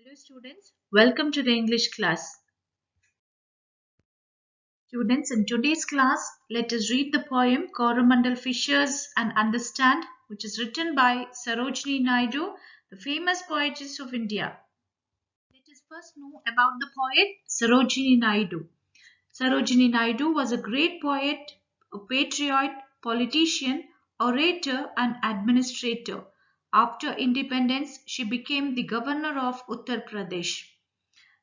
Hello students, welcome to the English class. Students, in today's class, let us read the poem Coromandel Fishers and Understand, which is written by Sarojini Naidu, the famous poetess of India. Let us first know about the poet Sarojini Naidu. Sarojini Naidu was a great poet, a patriot, politician, orator and administrator. After independence, she became the governor of Uttar Pradesh.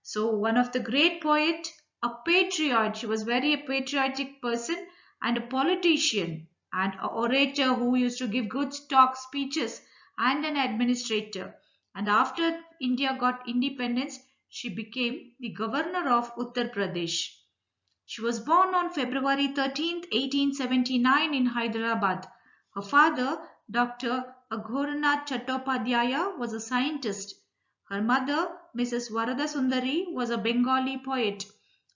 So one of the great poet, a patriot, she was very a patriotic person and a politician and an orator who used to give good talk speeches and an administrator. And after India got independence, she became the governor of Uttar Pradesh. She was born on February 13th, 1879 in Hyderabad. Her father, Dr. Aghoranath Chattopadhyaya, was a scientist. Her mother, Mrs. Varada Sundari, was a Bengali poet.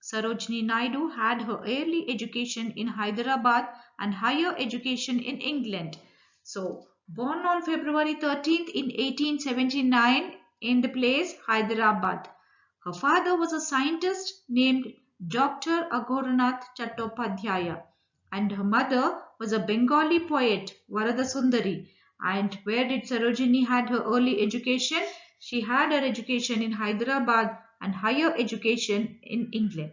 Sarojini Naidu had her early education in Hyderabad and higher education in England. So, born on February 13th in 1879 in the place Hyderabad. Her father was a scientist named Dr. Aghoranath Chattopadhyaya, and her mother was a Bengali poet, Varada Sundari. And where did Sarojini had her early education? She had her education in Hyderabad and higher education in England.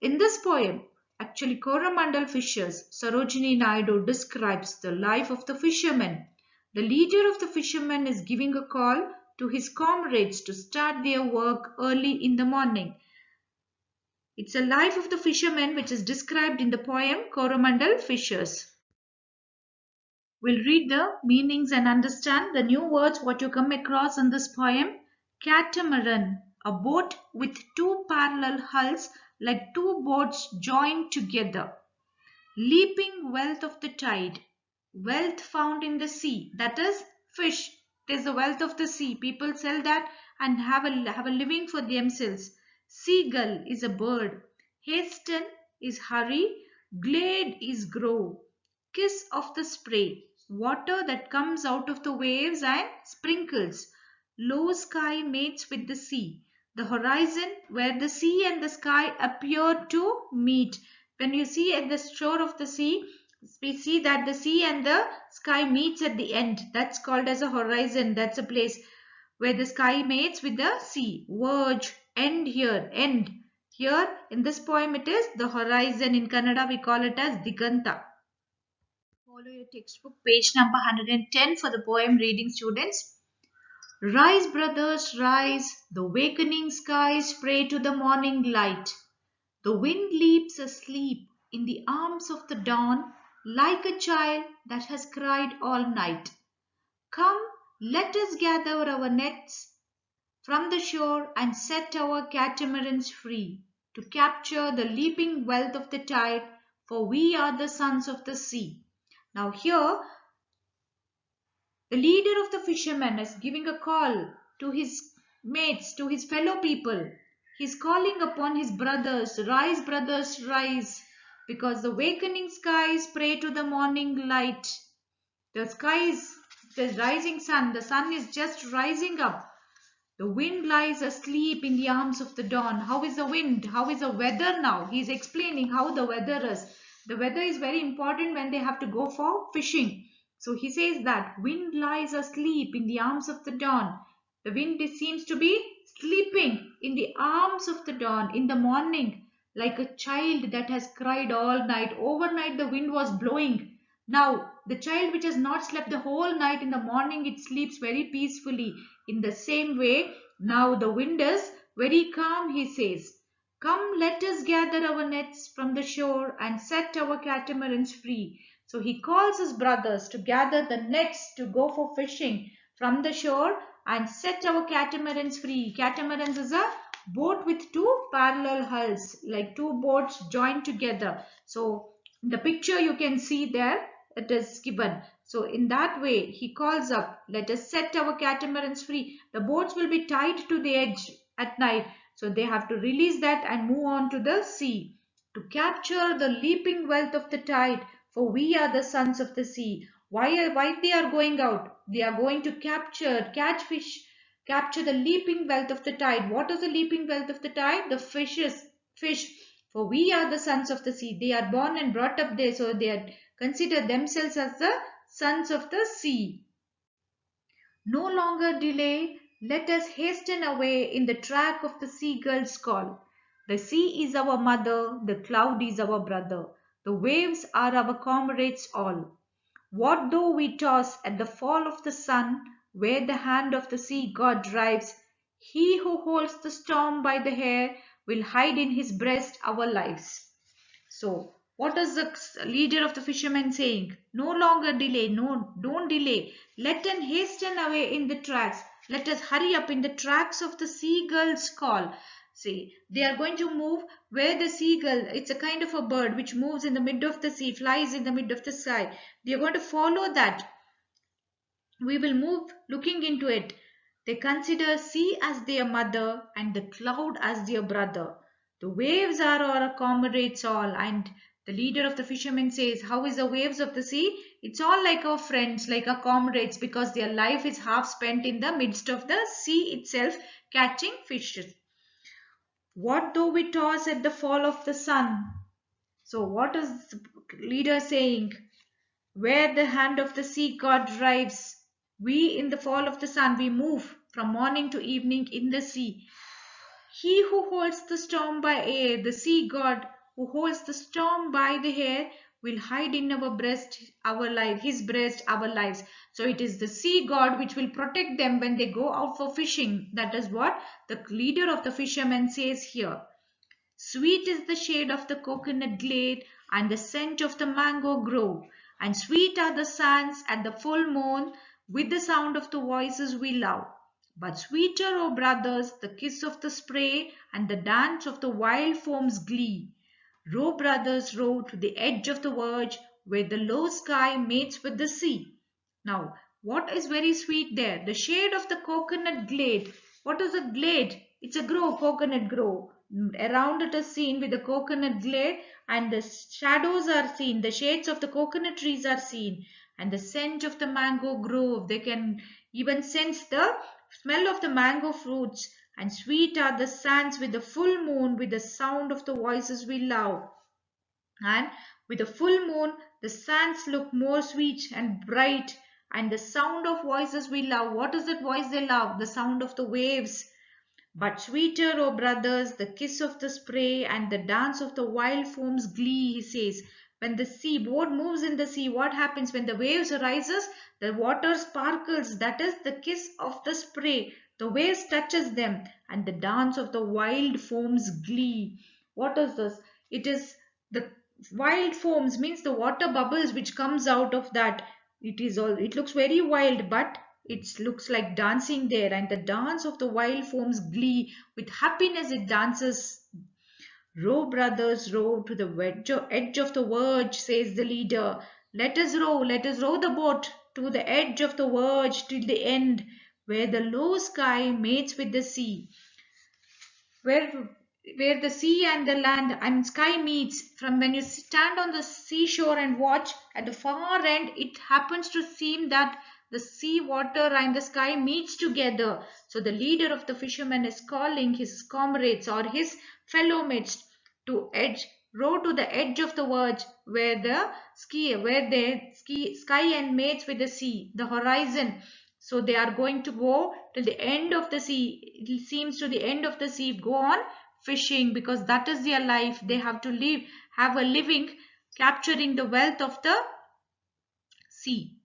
In this poem, actually Coromandel Fishers, Sarojini Naidu describes the life of the fisherman. The leader of the fishermen is giving a call to his comrades to start their work early in the morning. It's a life of the fisherman which is described in the poem Coromandel Fishers. We'll read the meanings and understand the new words what you come across in this poem. Catamaran, a boat with two parallel hulls like two boats joined together. Leaping wealth of the tide, wealth found in the sea, that is fish. It is the wealth of the sea. People sell that and have a living for themselves. Seagull is a bird. Hasten is hurry. Glade is grow. Kiss of the spray, water that comes out of the waves and sprinkles. Low sky mates with the sea. The horizon where the sea and the sky appear to meet. When you see at the shore of the sea, we see that the sea and the sky meets at the end. That's called as a horizon. That's a place where the sky mates with the sea. Verge, end here, end. Here in this poem it is the horizon. In Kannada we call it as Diganta. Follow your textbook page number 110 for the poem reading, students. Rise, brothers, rise. The wakening skies pray to the morning light. The wind leaps asleep in the arms of the dawn like a child that has cried all night. Come, let us gather our nets from the shore and set our catamarans free to capture the leaping wealth of the tide, for we are the sons of the sea. Now here, the leader of the fishermen is giving a call to his mates, to his fellow people. He's calling upon his brothers, rise, because the wakening skies pray to the morning light. The skies, the rising sun, the sun is just rising up. The wind lies asleep in the arms of the dawn. How is the wind? How is the weather now? He's explaining how the weather is. The weather is very important when they have to go for fishing. So he says that wind lies asleep in the arms of the dawn. The wind seems to be sleeping in the arms of the dawn in the morning like a child that has cried all night. Overnight the wind was blowing. Now the child which has not slept the whole night, in the morning it sleeps very peacefully. In the same way, now the wind is very calm, he says. Come, let us gather our nets from the shore and set our catamarans free. So he calls his brothers to gather the nets to go for fishing from the shore and set our catamarans free. Catamarans is a boat with two parallel hulls, like two boats joined together. So in the picture you can see there, it is given. So in that way he calls up, let us set our catamarans free. The boats will be tied to the edge at night. So they have to release that and move on to the sea to capture the leaping wealth of the tide, for we are the sons of the sea. Why they are going out? They are going to catch fish, capture the leaping wealth of the tide. What is the leaping wealth of the tide? The fish. For we are the sons of the sea. They are born and brought up there, so they are consider themselves as the sons of the sea. No longer delay, let us hasten away in the track of the seagull's call. The sea is our mother, the cloud is our brother, the waves are our comrades all. What though we toss at the fall of the sun, where the hand of the sea god drives, he who holds the storm by the hair will hide in his breast our lives. So, what is the leader of the fishermen saying? No longer delay, no, don't delay. Let them hasten away in the tracks. Let us hurry up in the tracks of the seagull's call. See, they are going to move where the seagull, it's a kind of a bird which moves in the mid of the sea, flies in the mid of the sky. They are going to follow that. We will move looking into it. They consider sea as their mother and the cloud as their brother. The waves are our comrades all. And the leader of the fishermen says, how is the waves of the sea? It's all like our friends, like our comrades, because their life is half spent in the midst of the sea itself, catching fishes. What though we toss at the fall of the sun? So what is the leader saying? Where the hand of the sea god drives, we in the fall of the sun, we move from morning to evening in the sea. He who holds the storm by air, the sea god who holds the storm by the hair, will hide in our breast our life, his breast our lives. So it is the sea god which will protect them when they go out for fishing. That is what the leader of the fishermen says here. Sweet is the shade of the coconut glade and the scent of the mango grove, and sweet are the sands at the full moon with the sound of the voices we love. But sweeter, O brothers, the kiss of the spray and the dance of the wild foam's glee. Row, brothers, row to the edge of the verge where the low sky mates with the sea. Now, what is very sweet there? The shade of the coconut glade. What is a glade? It's a grove, coconut grove. Around it is seen with the coconut glade, and the shadows are seen. The shades of the coconut trees are seen, and the scent of the mango grove. They can even sense the smell of the mango fruits. And sweet are the sands with the full moon, with the sound of the voices we love. And with a full moon, the sands look more sweet and bright, and the sound of voices we love. What is that voice they love? The sound of the waves. But sweeter, O brothers, the kiss of the spray and the dance of the wild foam's glee, he says. When the sea boat moves in the sea, what happens when the waves rises? The water sparkles. That is the kiss of the spray. The waves touches them, and the dance of the wild foam's glee. What is this? It is the wild foams, means the water bubbles which comes out of that. It looks very wild, but it looks like dancing there, and the dance of the wild foam's glee, with happiness it dances. Row, brothers, row to the edge of the verge, says the leader. Let us row the boat to the edge of the verge till the end, where the low sky mates with the sea. Where the sea and the land and sky meets. From when you stand on the seashore and watch, at the far end it happens to seem that the sea water and the sky meets together. So the leader of the fishermen is calling his comrades or his fellow mates to row to the edge of the verge where the sky and mates with the sea, the horizon. So they are going to go till the end of the sea. It seems to the end of the sea, go on fishing, because that is their life. They have to have a living capturing the wealth of the sea.